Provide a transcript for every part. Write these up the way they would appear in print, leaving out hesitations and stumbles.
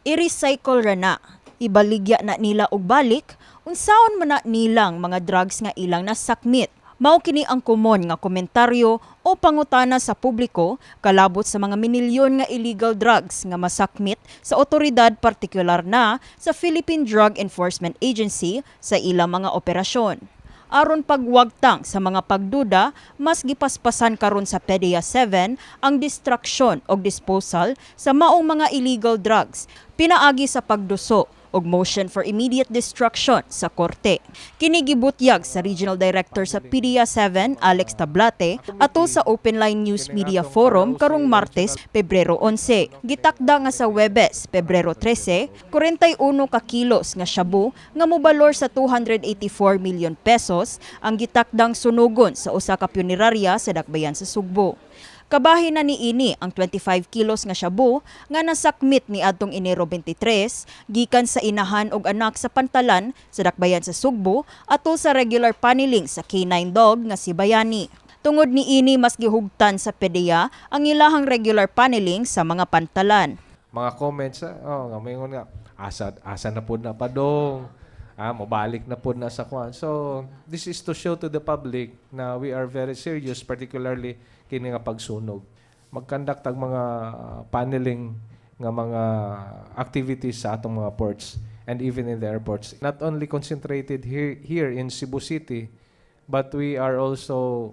I-recycle ra na. Ibaligya na nila og balik, unsaon man na nilang mga drugs nga ilang nasakmit. Mao kini ang komon nga komentaryo o pangutana sa publiko kalabot sa mga minilyon nga illegal drugs nga masakmit sa otoridad partikular na sa Philippine Drug Enforcement Agency sa ilang mga operasyon. Aron pagwagtang sa mga pagduda, mas gipaspasan karon sa PDEA 7 ang destruction o disposal sa maong mga illegal drugs, pinaagi sa pagduso og motion for immediate destruction sa korte. Kini gibutyag sa Regional Director sa PDEA 7, Alex Tablate, ato sa Open Line News Media Forum karong Martes, Pebrero 11. Gitakda nga sa Webes, Pebrero 13, 41 ka kilos nga shabu nga mobalor sa 284 million pesos ang gitakdang sunugon sa usa ka punerarya sa Dakbayan sa Sugbo. Kabahin na niini ang 25 kilos nga shabu nga nasakmit ni adtong Enero 23 gikan sa inahan og anak sa Pantalan sa Dakbayan sa Sugbo ato sa regular paneling sa K9 dog nga si Bayani. Tungod niini mas gihugtan sa PDEA ang ilahang regular paneling sa mga pantalan. Mga comments, nga mayon nga asa na pud na padong. Mabalik na po na sa kwan. So, this is to show to the public na we are very serious, particularly kini nga pagsunog. Mag-conduct ang mga paneling nga mga activities sa atong mga ports and even in the airports. Not only concentrated here in Cebu City, but we are also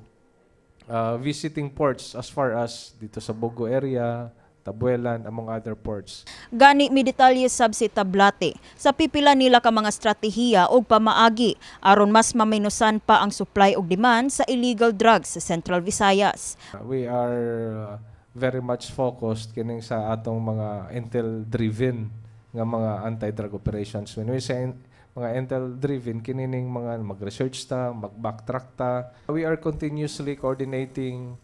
visiting ports as far as dito sa Bogo area, Tabuelan, among other ports. Gani mi detalye sab si Tablate sa pipila nila ka mga estratehiya og pamaagi aron mas maminusan pa ang supply ug demand sa illegal drugs sa Central Visayas. We are very much focused kining sa atong mga intel-driven nga mga anti-drug operations. When we say mga intel-driven, kinining mga mag-research ta, mag-backtrack ta. We are continuously coordinating,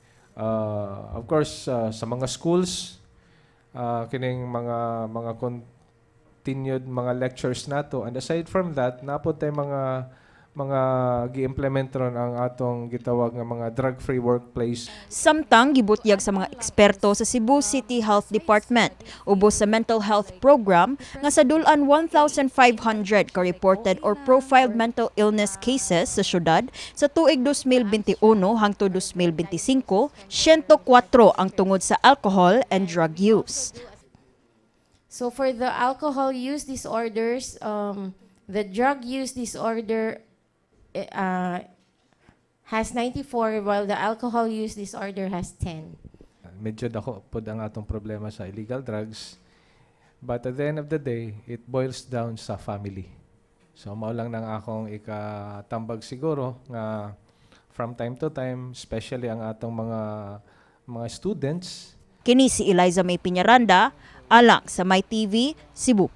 of course, sa mga schools, kining mga continued mga lectures nato, and aside from that napod tay mga gi-implement ron ang atong gitawag nga mga drug-free workplace. Samtang gibutyag sa mga eksperto sa Cebu City Health Department ubos sa mental health program nga sa dulan 1,500 ka reported or profiled mental illness cases sa syudad sa tuig 2021 hangtod 2025, 104 ang tungod sa alcohol and drug use. So for the alcohol use disorders, the drug use disorder has 94 while the alcohol use disorder has 10. Medyo dako pod ang atong problema sa illegal drugs. But at the end of the day, it boils down sa family. So mao lang nang akong ikatambag siguro nga from time to time, especially ang atong mga students. Kini si Eliza May Piñaranda, alang sa My TV, Cebu.